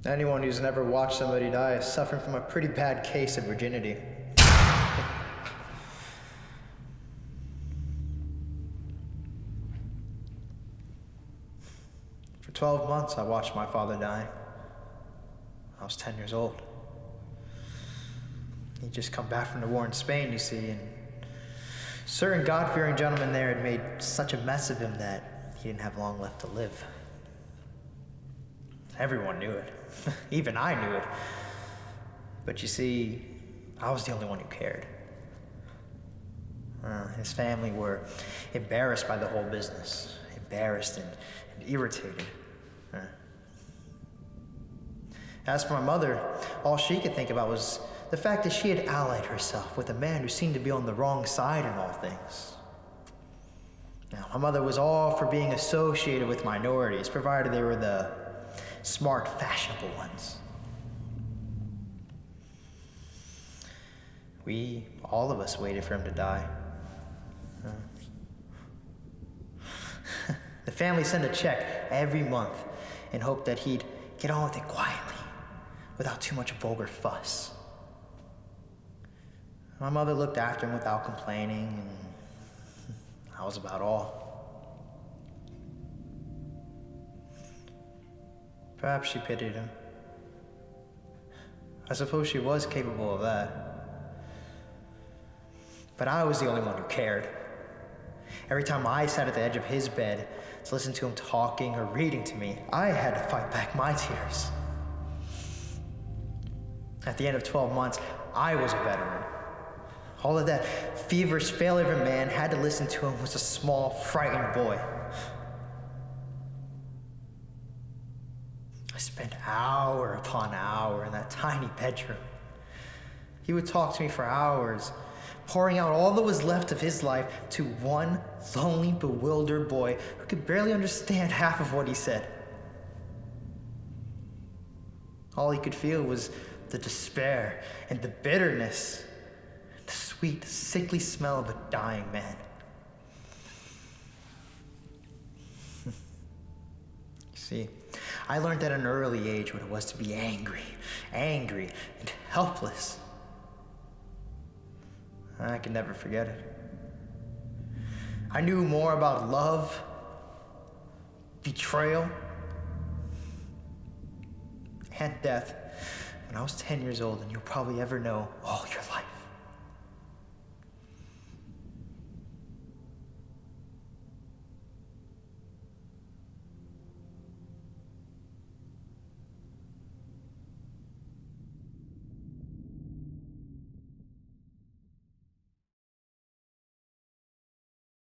Anyone who's never watched somebody die is suffering from a pretty bad case of virginity. For 12 months, I watched my father die. I was 10 years old. He'd just come back from the war in Spain, you see, and certain God-fearing gentlemen there had made such a mess of him that he didn't have long left to live. Everyone knew it. Even I knew it. But you see, I was the only one who cared. His family were embarrassed by the whole business. Embarrassed and irritated. As for my mother, all she could think about was the fact that she had allied herself with a man who seemed to be on the wrong side in all things. Now, my mother was all for being associated with minorities, provided they were the smart, fashionable ones. All of us waited for him to die. The family sent a check every month in hope that he'd get on with it quietly, without too much vulgar fuss. My mother looked after him without complaining, and that was about all. Perhaps she pitied him. I suppose she was capable of that. But I was the only one who cared. Every time I sat at the edge of his bed to listen to him talking or reading to me, I had to fight back my tears. At the end of 12 months, I was a veteran. All of that feverish failure of a man had to listen to him was a small, frightened boy. I spent hour upon hour in that tiny bedroom. He would talk to me for hours, pouring out all that was left of his life to one lonely, bewildered boy who could barely understand half of what he said. All he could feel was the despair and the bitterness, the sweet, sickly smell of a dying man. You see, I learned at an early age what it was to be angry, and helpless. I can never forget it. I knew more about love, betrayal, and death when I was 10 years old than you'll probably ever know all your life.